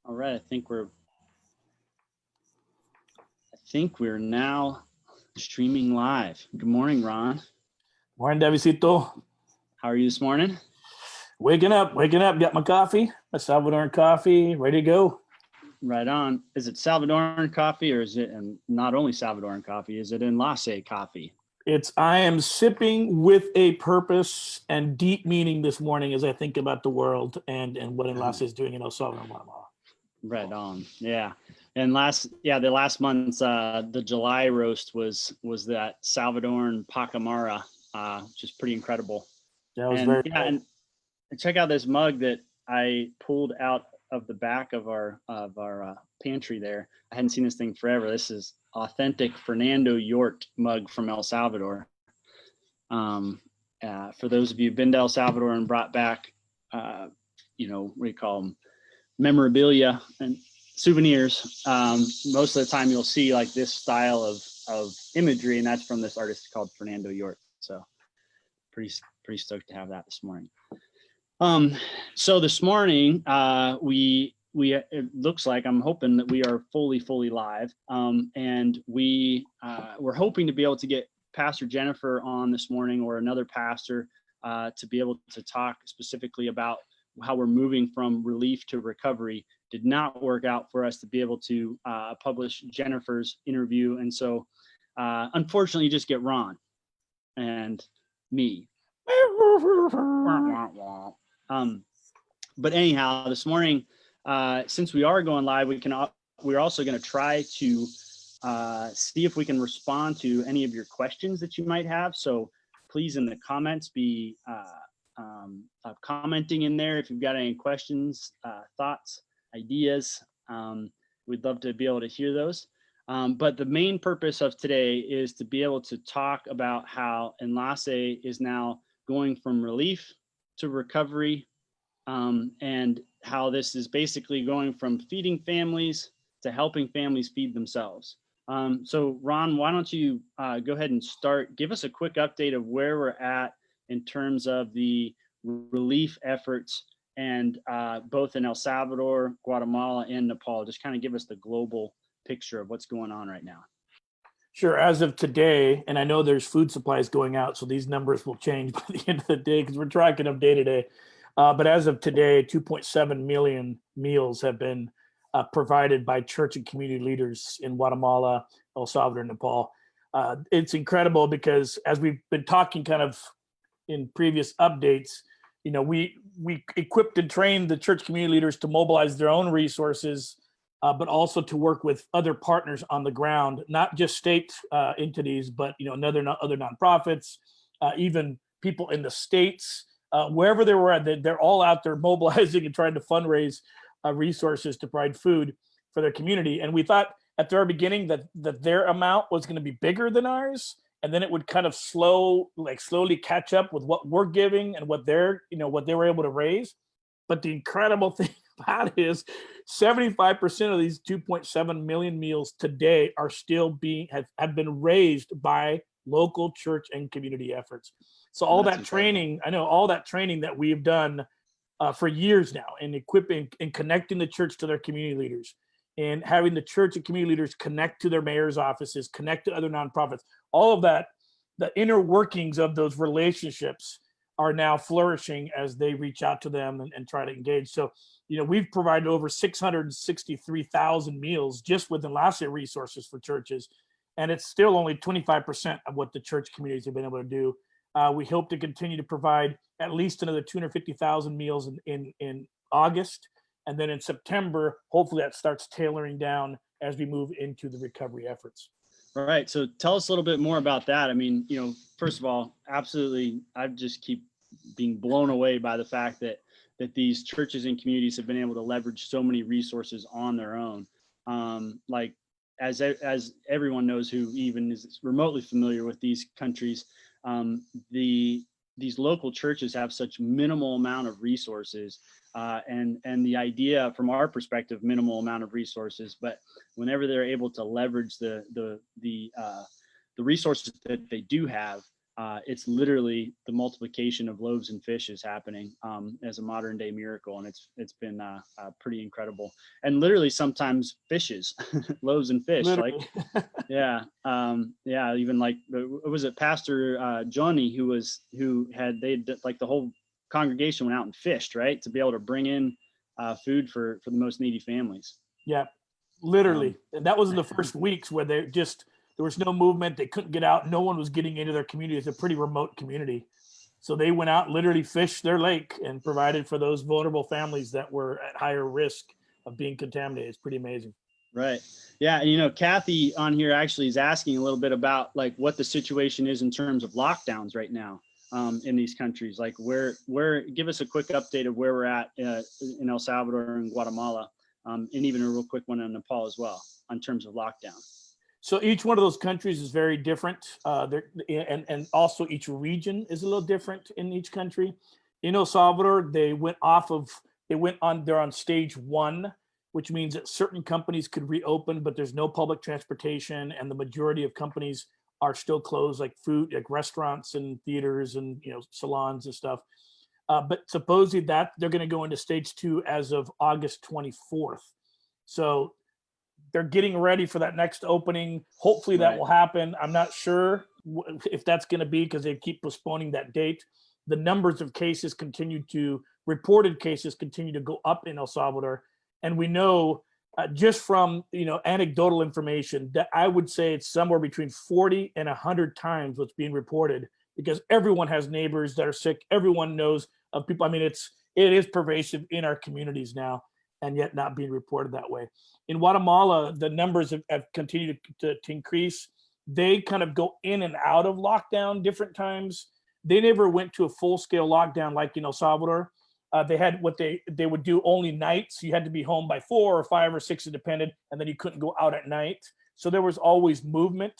All right, I think we're now streaming live. Good morning, Ron. Morning, Davidcito. How are you this morning? Waking up. Got my coffee, my Salvadoran coffee, ready to go. Right on. Is it Salvadoran coffee, or is it, and not only Salvadoran coffee, is it Enlace coffee? I am sipping with a purpose and deep meaning this morning as I think about the world and what Enlace is doing in El Salvador and Guatemala. Right on. Yeah. And the last month's the July roast was that Salvadoran Pacamara, which is pretty incredible. That was very cool. And check out this mug that I pulled out of the back of our pantry there. I hadn't seen this thing forever. This is authentic Fernando Yort mug from El Salvador. For those of you who've been to El Salvador and brought back, what do you call them? Memorabilia and souvenirs. Most of the time you'll see like this style of imagery, and that's from this artist called Fernando Yort. So pretty stoked to have that this morning. So this morning, it looks like, I'm hoping that we are fully live. And we're hoping to be able to get Pastor Jennifer on this morning, or another pastor, to be able to talk specifically about how we're moving from relief to recovery. Did not work out for us to be able to publish Jennifer's interview. And so unfortunately, you just get Ron and me. But anyhow, this morning, since we are going live, we're also going to try to see if we can respond to any of your questions that you might have. So please, in the comments, be commenting in there if you've got any questions, thoughts, ideas. We'd love to be able to hear those. But the main purpose of today is to be able to talk about how Enlace is now going from relief to recovery, and how this is basically going from feeding families to helping families feed themselves. So Ron, why don't you go ahead and give us a quick update of where we're at in terms of the relief efforts, and both in El Salvador, Guatemala, and Nepal. Just kind of give us the global picture of what's going on right now. Sure. As of today, and I know there's food supplies going out, so these numbers will change by the end of the day because we're tracking them day to day. But as of today, 2.7 million meals have been provided by church and community leaders in Guatemala, El Salvador, and Nepal. It's incredible because, as we've been talking kind of in previous updates, we equipped and trained the church community leaders to mobilize their own resources, but also to work with other partners on the ground, not just state entities, but other nonprofits, even people in the states, wherever they were at. They're all out there mobilizing and trying to fundraise resources to provide food for their community. And we thought at the very beginning that their amount was going to be bigger than ours, and then it would kind of slowly catch up with what we're giving and what they were able to raise. But the incredible thing about it is 75% of these 2.7 million meals today are still have been raised by local church and community efforts. So all that training, all that training that we've done for years now, in equipping and connecting the church to their community leaders, and having the church and community leaders connect to their mayor's offices, connect to other nonprofits, all of that, the inner workings of those relationships are now flourishing as they reach out to them and try to engage. So, we've provided over 663,000 meals just with Enlace resources for churches, and it's still only 25% of what the church communities have been able to do. We hope to continue to provide at least another 250,000 meals in August. And then in September, hopefully that starts tailoring down as we move into the recovery efforts. All right. So tell us a little bit more about that. I mean, first of all, absolutely, I just keep being blown away by the fact that these churches and communities have been able to leverage so many resources on their own. Like as everyone knows who even is remotely familiar with these countries, these local churches have such minimal amount of resources, and the idea from our perspective, minimal amount of resources, but whenever they're able to leverage the resources that they do have, it's literally the multiplication of loaves and fish is happening as a modern day miracle, and it's been pretty incredible. And literally sometimes fishes, loaves and fish, Literally. like yeah, even like was it Pastor Johnny who had like the whole congregation went out and fished, right, to be able to bring in food for the most needy families. Yeah, literally. And that was in the first weeks where there was no movement. They couldn't get out. No one was getting into their community. It's a pretty remote community. So they went out, literally fished their lake and provided for those vulnerable families that were at higher risk of being contaminated. It's pretty amazing. Right. Yeah. And, Kathy on here actually is asking a little bit about like what the situation is in terms of lockdowns right now in these countries. Like give us a quick update of where we're at in El Salvador and Guatemala, and even a real quick one in Nepal as well in terms of lockdown. So each one of those countries is very different, and also each region is a little different in each country. In El Salvador, they're on stage 1, which means that certain companies could reopen, but there's no public transportation, and the majority of companies are still closed, like food, like restaurants and theaters and salons and stuff. But supposedly that they're going to go into stage 2 as of August 24th. So they're getting ready for that next opening. Hopefully that will happen. I'm not sure if that's going to be, because they keep postponing that date. The numbers of reported cases continue to go up in El Salvador. And we know just from anecdotal information that I would say it's somewhere between 40 and 100 times what's being reported, because everyone has neighbors that are sick. Everyone knows of people. I mean, it is pervasive in our communities now, and yet not being reported that way. In Guatemala, the numbers have continued to increase. They kind of go in and out of lockdown different times. They never went to a full-scale lockdown like in El Salvador. They had what they would do only nights. You had to be home by 4 or 5 or 6, independent, and then you couldn't go out at night. So there was always movement.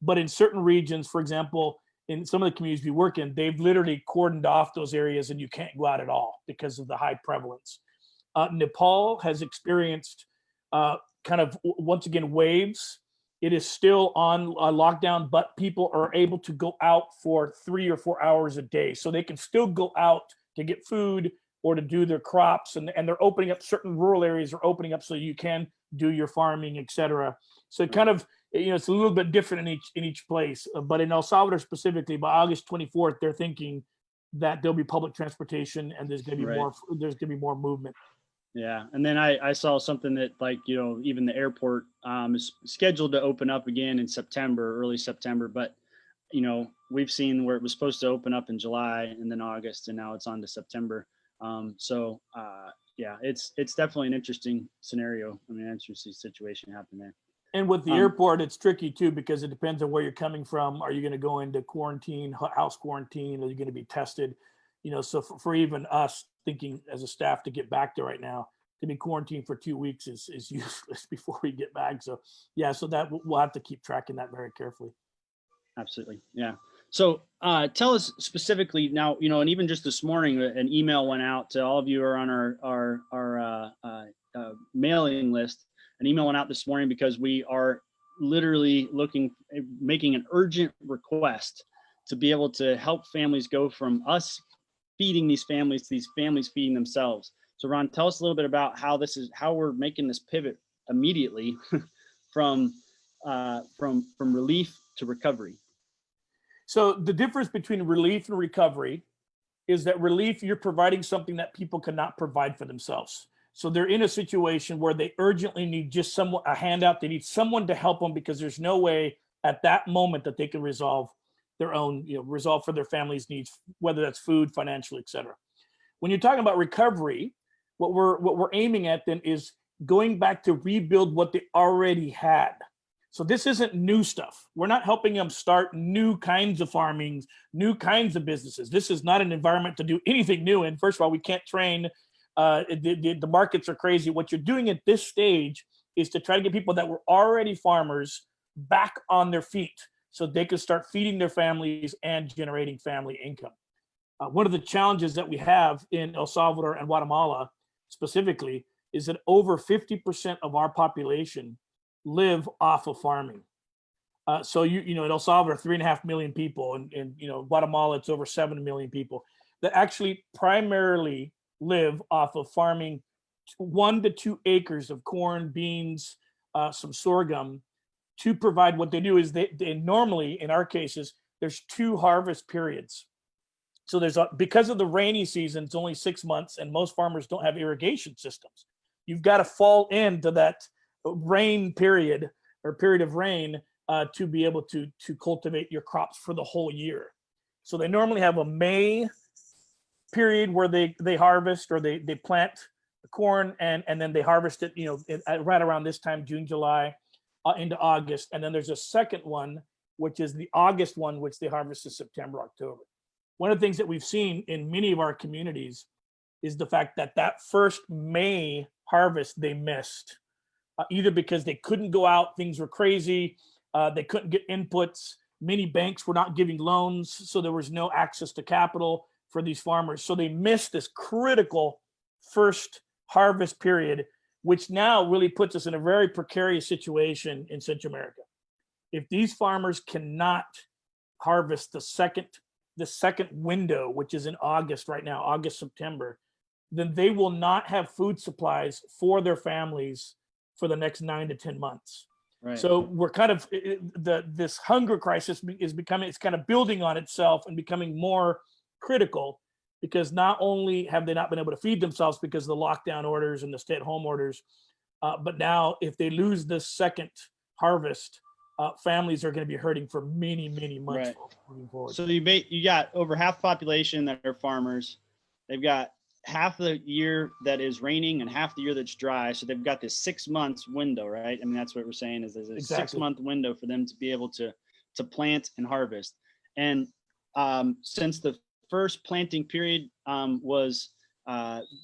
But in certain regions, for example, in some of the communities we work in, they've literally cordoned off those areas and you can't go out at all because of the high prevalence. Nepal has experienced kind of, once again, waves. It is still on lockdown, but people are able to go out for 3 or 4 hours a day. So they can still go out to get food or to do their crops. And they're opening up certain rural areas, are opening up so you can do your farming, et cetera. So it kind of, it's a little bit different in each place. But in El Salvador specifically, by August 24th, they're thinking that there'll be public transportation and there's going to be more movement. Yeah. And then I saw something that, like, even the airport is scheduled to open up again in September, early September. But, we've seen where it was supposed to open up in July and then August, and now it's on to September. Yeah, it's definitely an interesting scenario. I mean, interesting situation happened there. And with the airport, it's tricky too, because it depends on where you're coming from. Are you going to go into quarantine, house quarantine? Are you going to be tested? So for even us thinking as a staff to get back there right now, to be quarantined for 2 weeks is useless before we get back. So yeah, so that we'll have to keep tracking that very carefully. Absolutely. Yeah. So tell us specifically now, and even just this morning, an email went out to all of you who are on our mailing list. An email went out this morning because we are literally making an urgent request to be able to help families go from us feeding these families to these families feeding themselves. So Ron, tell us a little bit about how we're making this pivot immediately from relief to recovery. So the difference between relief and recovery is that relief, you're providing something that people cannot provide for themselves. So they're in a situation where they urgently need just a handout. They need someone to help them because there's no way at that moment that they can resolve their own, resolve for their family's needs, whether that's food, financial, et cetera. When you're talking about recovery, what we're aiming at then is going back to rebuild what they already had. So this isn't new stuff. We're not helping them start new kinds of farming, new kinds of businesses. This is not an environment to do anything new in. First of all, we can't train. The markets are crazy. What you're doing at this stage is to try to get people that were already farmers back on their feet so they can start feeding their families and generating family income. One of the challenges that we have in El Salvador and Guatemala specifically is that over 50% of our population live off of farming. So in El Salvador, 3.5 million people, and Guatemala, it's over 7 million people that actually primarily live off of farming 1 to 2 acres of corn, beans, some sorghum to provide. What they do is they normally, in our cases, there's 2 harvest periods. So because of the rainy season, it's only 6 months, and most farmers don't have irrigation systems. You've got to fall into that rain period or period of rain to be able to cultivate your crops for the whole year. So they normally have a May period where they harvest, or they plant the corn, and then they harvest it, right around this time, June, July, into August. And then there's a second one, which is the August one, which they harvest in September, October. One of the things that we've seen in many of our communities is the fact that first May harvest they missed, either because they couldn't go out, things were crazy, they couldn't get inputs, many banks were not giving loans, so there was no access to capital for these farmers. So they missed this critical first harvest period, which now really puts us in a very precarious situation in Central America. If these farmers cannot harvest the second window, which is in August right now, August, September, then they will not have food supplies for their families for the next 9 to 10 months. Right. So we're kind of, this hunger crisis is becoming, it's kind of building on itself and becoming more critical, because not only have they not been able to feed themselves because of the lockdown orders and the stay-at-home orders, but now if they lose this second harvest, families are going to be hurting for many, many months moving forward. So you got over half the population that are farmers. They've got half the year that is raining and half the year that's dry. So they've got this 6 months window, right? I mean, that's what we're saying, is there's a Exactly. 6-month window for them to be able to plant and harvest. And since the first planting period was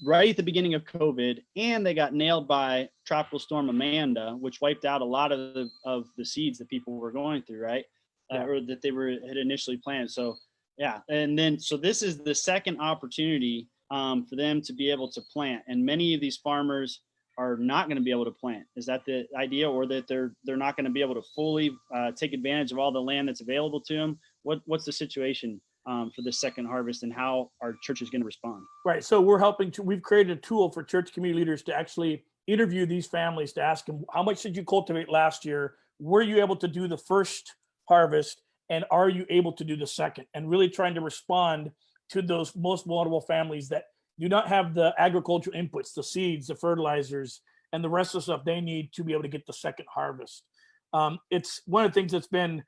right at the beginning of COVID, and they got nailed by Tropical Storm Amanda, which wiped out a lot of the seeds that people were going through, right? Or that they had initially planted. So yeah, and then so this is the second opportunity for them to be able to plant, and many of these farmers are not going to be able to plant. Is that the idea, or that they're not going to be able to fully take advantage of all the land that's available to them? What's the situation for the second harvest, and how are churches going to respond? Right. So we've created a tool for church community leaders to actually interview these families, to ask them, how much did you cultivate last year? Were you able to do the first harvest? And are you able to do the second? And really trying to respond to those most vulnerable families that do not have the agricultural inputs, the seeds, the fertilizers, and the rest of the stuff they need to be able to get the second harvest. It's one of the things that's been,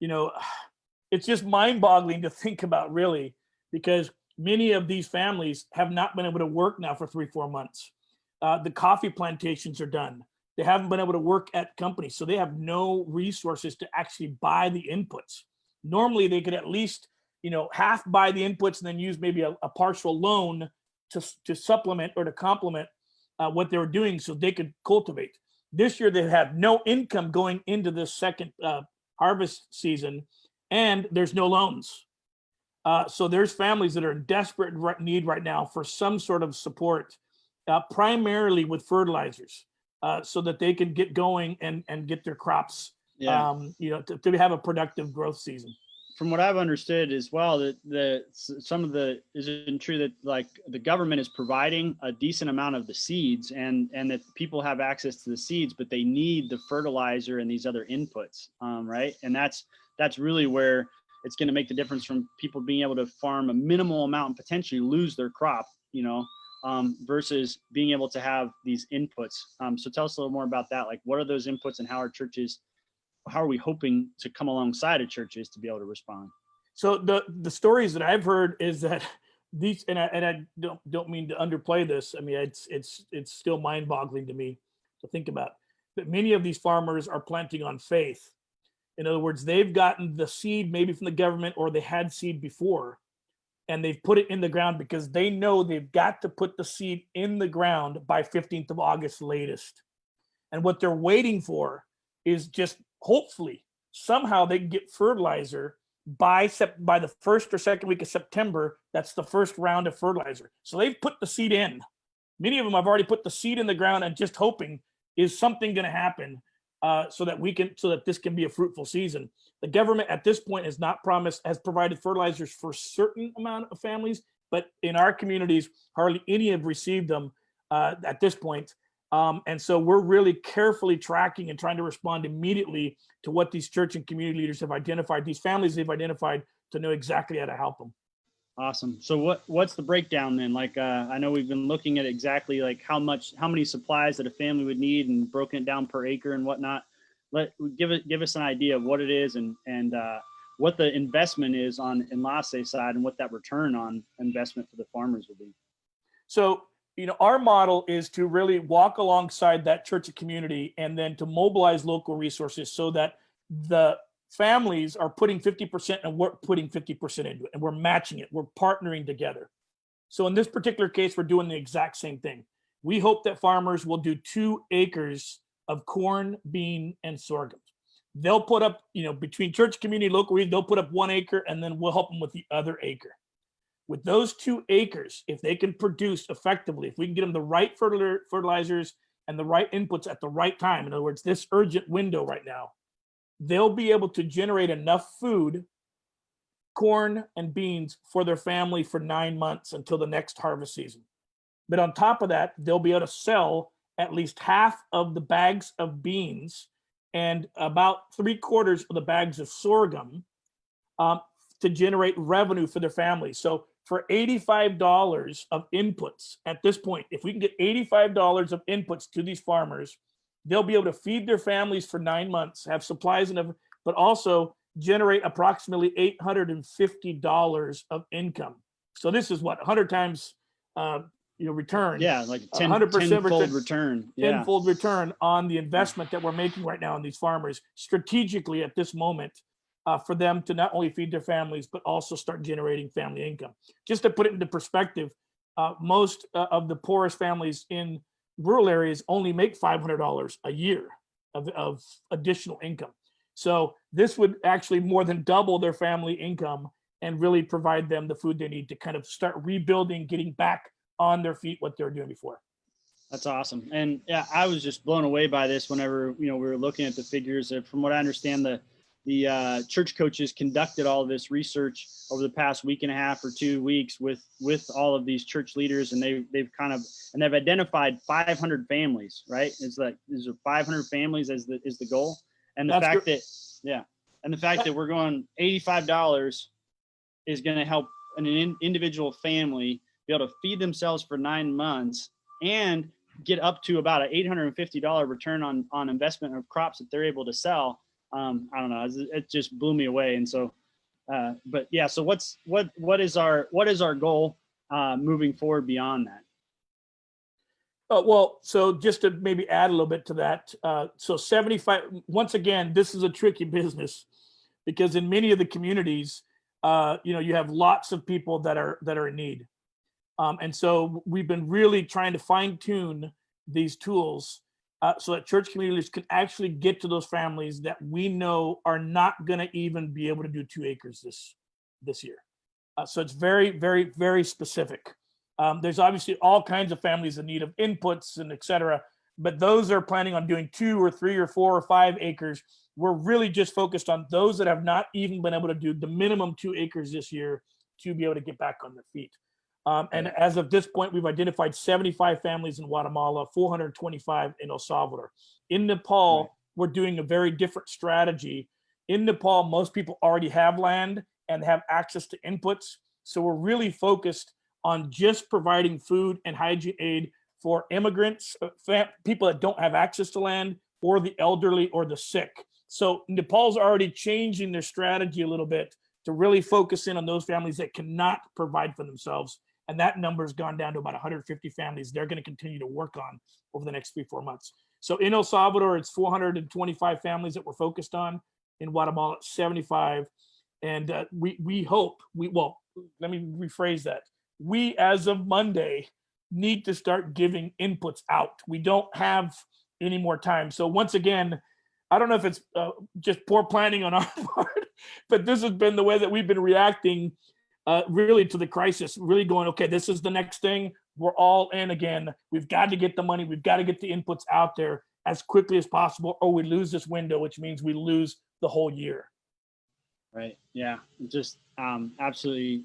it's just mind-boggling to think about, really, because many of these families have not been able to work now for 3-4 months. The coffee plantations are done. They haven't been able to work at companies, so they have no resources to actually buy the inputs. Normally, they could at least, half buy the inputs and then use maybe a partial loan to supplement or to complement what they were doing, so they could cultivate. This year, they have no income going into this second harvest season, and there's no loans. So there's families that are in desperate need right now for some sort of support, primarily with fertilizers, so that they can get going and get their crops, to have a productive growth season. From what I've understood as well, that is it true that like the government is providing a decent amount of the seeds, and that people have access to the seeds, but they need the fertilizer and these other inputs, right? And that's really where it's going to make the difference from people being able to farm a minimal amount and potentially lose their crop, versus being able to have these inputs. So tell us a little more about that. Like, what are those inputs, and how are we hoping to come alongside of churches to be able to respond? So the stories that I've heard is that these, and I don't mean to underplay this. I mean, it's still mind-boggling to me to think about, but many of these farmers are planting on faith. In other words, they've gotten the seed maybe from the government, or they had seed before, and they've put it in the ground because they know they've got to put the seed in the ground by 15th of August latest. And what they're waiting for is just hopefully somehow they can get fertilizer by the first or second week of September. That's the first round of fertilizer. So they've put the seed in. Many of them have already put the seed in the ground and just hoping, is something going to happen? so that this can be a fruitful season. The government at this point has provided fertilizers for a certain amount of families, but in our communities, hardly any have received them at this point. And so we're really carefully tracking and trying to respond immediately to what these church and community leaders have identified, these families they've identified, to know exactly how to help them. Awesome. So what's the breakdown then? Like, I know we've been looking at exactly like how many supplies that a family would need and broken it down per acre and whatnot. Give us an idea of what it is and what the investment is on Enlace side and what that return on investment for the farmers will be. So, our model is to really walk alongside that church and community and then to mobilize local resources so that the families are putting 50% and we're putting 50% into it, and we're matching it. We're partnering together. So in this particular case, we're doing the exact same thing. We hope that farmers will do 2 acres of corn, bean, and sorghum. They'll put up, between church, community, local, they'll put up 1 acre, and then we'll help them with the other acre. With those 2 acres, if they can produce effectively, if we can get them the right fertilizers and the right inputs at the right time, in other words, this urgent window right now, they'll be able to generate enough food, corn and beans, for their family for 9 months until the next harvest season. But on top of that, they'll be able to sell at least half of the bags of beans and about 3/4 of the bags of sorghum to generate revenue for their family. So for $85 of inputs at this point, if we can get $85 of inputs to these farmers, they'll be able to feed their families for 9 months, have supplies and but also generate approximately $850 of income. So this is what 100 times return. Yeah, like 10-fold return. Yeah. 10-fold return on the investment that we're making right now in these farmers strategically at this moment, for them to not only feed their families but also start generating family income. Just to put it into perspective, most of the poorest families in rural areas only make $500 a year of additional income. So this would actually more than double their family income and really provide them the food they need to kind of start rebuilding, getting back on their feet what they were doing before. That's awesome. And yeah, I was just blown away by this whenever, we were looking at the figures. From what I understand, the church coaches conducted all of this research over the past week and a half or 2 weeks with all of these church leaders, and they've identified 500 families, right? It's like these are 500 families is the goal. And the fact that we're going $85 is going to help an individual family be able to feed themselves for 9 months and get up to about an $850 return on investment of crops that they're able to sell. I don't know. It just blew me away. And so, but yeah, so what is our goal moving forward beyond that? Well, so just to maybe add a little bit to that. So 75, once again, this is a tricky business because in many of the communities, you have lots of people that are in need. And so we've been really trying to fine tune these tools so that church communities can actually get to those families that we know are not going to even be able to do 2 acres this year. So it's very, very, very specific. There's obviously all kinds of families in need of inputs and et cetera, but those are planning on doing 2 or 3 or 4 or 5 acres. We're really just focused on those that have not even been able to do the minimum 2 acres this year to be able to get back on their feet. And as of this point, we've identified 75 families in Guatemala, 425 in El Salvador. In Nepal, we're doing a very different strategy. In Nepal, most people already have land and have access to inputs. So we're really focused on just providing food and hygiene aid for immigrants, people that don't have access to land, or the elderly or the sick. So Nepal's already changing their strategy a little bit to really focus in on those families that cannot provide for themselves. And that number has gone down to about 150 families they're going to continue to work on over the next 3-4 months. So in El Salvador, it's 425 families that we're focused on. In Guatemala, 75. And we hope, let me rephrase that. We, as of Monday, need to start giving inputs out. We don't have any more time. So once again, I don't know if it's just poor planning on our part, but this has been the way that we've been reacting really to the crisis, really going, okay, this is the next thing. We're all in again. We've got to get the money. We've got to get the inputs out there. as quickly as possible, or we lose this window, which means we lose the whole year. Right. Yeah. Just absolutely,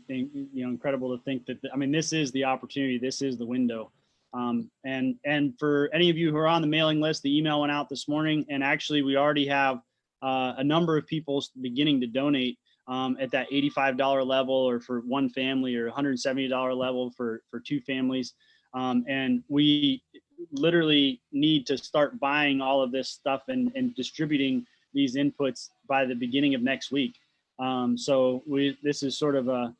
incredible to think that. This is the opportunity. This is the window. And for any of you who are on the mailing list, the email went out this morning, and actually we already have a number of people beginning to donate at that $85 level, or for one family, or $170 level for two families. And we literally need to start buying all of this stuff and distributing these inputs by the beginning of next week. So this is sort of a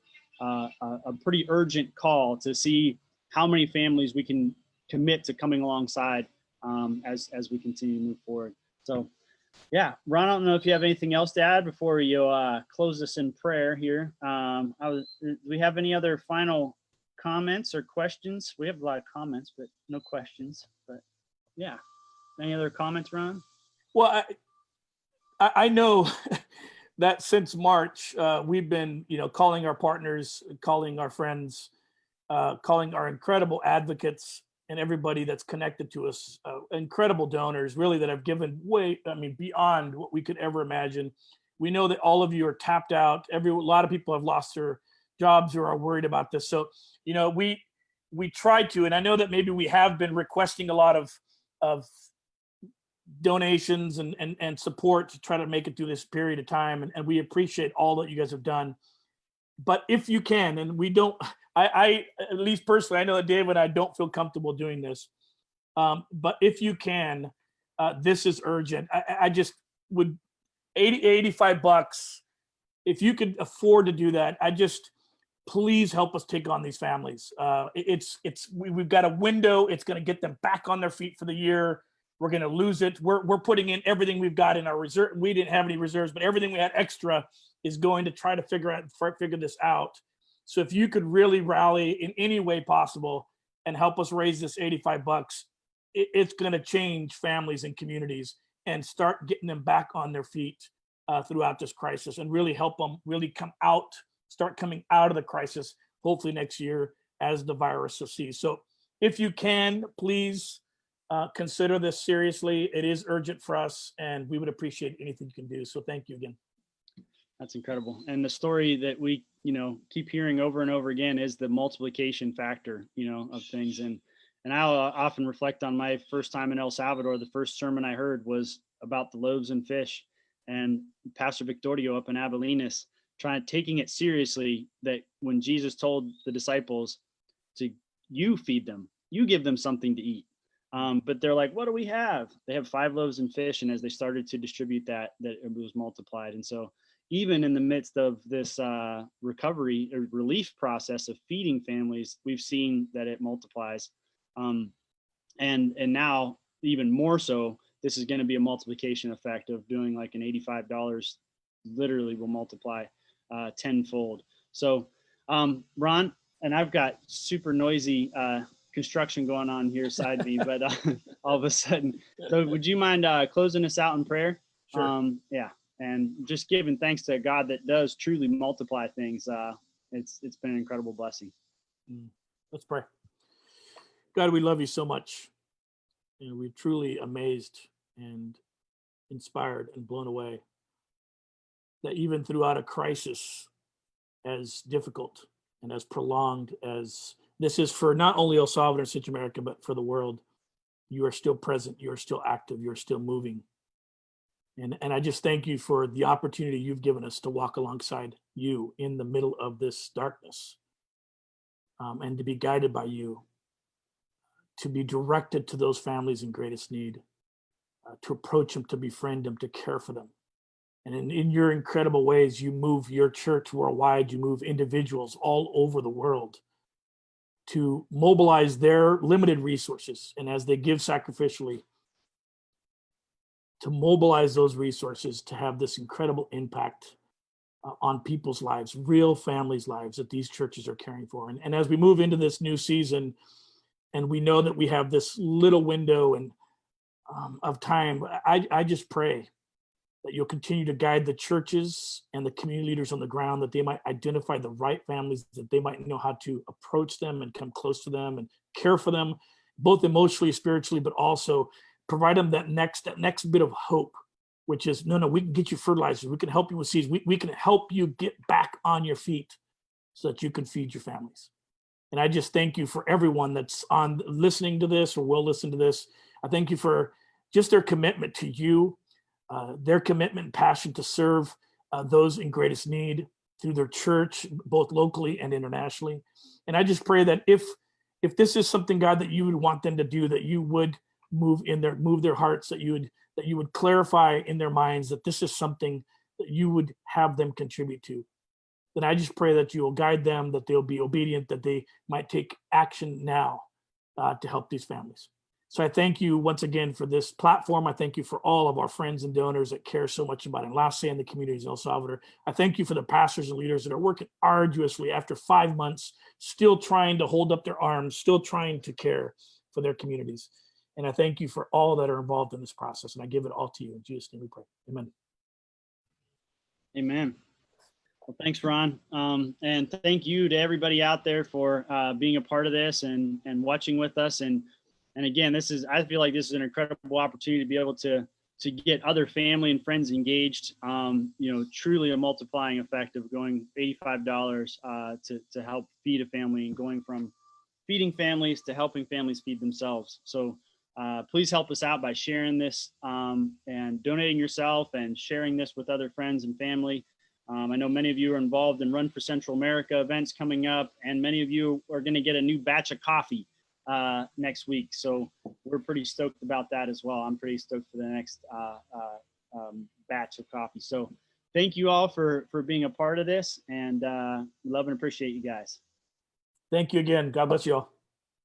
pretty urgent call to see how many families we can commit to coming alongside as we continue to move forward. So, yeah, Ron, I don't know if you have anything else to add before you close this in prayer here. Do we have any other final comments or questions? We have a lot of comments, but no questions. But yeah, any other comments, Ron? Well, I know that since March, we've been, calling our partners, calling our friends, calling our incredible advocates and everybody that's connected to us, incredible donors, really, that have given beyond what we could ever imagine. We know that all of you are tapped out. A lot of people have lost their jobs or are worried about this. So, we try to, and I know that maybe we have been requesting a lot of donations and support to try to make it through this period of time. And we appreciate all that you guys have done. But if you can, and we don't, I at least personally, I know that Dave and I don't feel comfortable doing this. But if you can, this is urgent. I just would, $85. If you could afford to do that, please help us take on these families. We've got a window. It's going to get them back on their feet for the year. We're going to lose it. We're putting in everything we've got in our reserve. We didn't have any reserves, but everything we had extra is going to try to figure this out. So if you could really rally in any way possible and help us raise this $85, it's going to change families and communities and start getting them back on their feet throughout this crisis, and really help them really start coming out of the crisis, hopefully next year as the virus recedes. So if you can, please consider this seriously. It is urgent for us, and we would appreciate anything you can do. So thank you again. That's incredible. And the story that we, keep hearing over and over again is the multiplication factor, of things. And I'll often reflect on my first time in El Salvador. The first sermon I heard was about the loaves and fish, and Pastor Victorio up in Avelinas taking it seriously, that when Jesus told the disciples you feed them, you give them something to eat. But they're like, what do we have? They have 5 loaves and fish. And as they started to distribute that it was multiplied. And so even in the midst of this recovery or relief process of feeding families, we've seen that it multiplies. And now even more so, this is going to be a multiplication effect of doing like an $85 literally will multiply tenfold. So Ron, and I've got super noisy construction going on here beside me, but all of a sudden, so would you mind closing us out in prayer? Sure. Yeah, and just giving thanks to God that does truly multiply things. It's been an incredible blessing. Let's pray. God, we love you so much. We're truly amazed and inspired and blown away that even throughout a crisis as difficult and as prolonged as this is for not only El Salvador and Central America, but for the world, you are still present, you are still active, you're still moving. And I just thank you for the opportunity you've given us to walk alongside you in the middle of this darkness, and to be guided by you, to be directed to those families in greatest need, to approach them, to befriend them, to care for them. And in your incredible ways, you move your church worldwide, you move individuals all over the world to mobilize their limited resources. And as they give sacrificially, to mobilize those resources to have this incredible impact on people's lives, real families' lives that these churches are caring for. And as we move into this new season, and we know that we have this little window and of time, I just pray that you'll continue to guide the churches and the community leaders on the ground, that they might identify the right families, that they might know how to approach them and come close to them and care for them, both emotionally, spiritually, but also provide them that next bit of hope, which is, no, we can get you fertilizers. We can help you with seeds. We can help you get back on your feet so that you can feed your families. And I just thank you for everyone that's on listening to this or will listen to this. I thank you for just their commitment to you, their commitment and passion to serve those in greatest need through their church, both locally and internationally. And I just pray that if this is something, God, that you would want them to do, that you would move their hearts, that you would clarify in their minds that this is something that you would have them contribute to. Then I just pray that you will guide them, that they'll be obedient, that they might take action now to help these families. So I thank you once again for this platform. I thank you for all of our friends and donors that care so much about Enlace and the communities in El Salvador. I thank you for the pastors and leaders that are working arduously after 5 months, still trying to hold up their arms, still trying to care for their communities. And I thank you for all that are involved in this process. And I give it all to you. In Jesus' name we pray. Amen. Amen. Well, thanks, Ron. And thank you to everybody out there for being a part of this and watching with us. And again, I feel like this is an incredible opportunity to be able to get other family and friends engaged. Truly a multiplying effect of going $85 to help feed a family, and going from feeding families to helping families feed themselves. So please help us out by sharing this and donating yourself and sharing this with other friends and family. I know many of you are involved in Run for Central America events coming up, and many of you are going to get a new batch of coffee next week. So we're pretty stoked about that as well. I'm pretty stoked for the next batch of coffee. So thank you all for being a part of this, and love and appreciate you guys. Thank you again. God bless you all.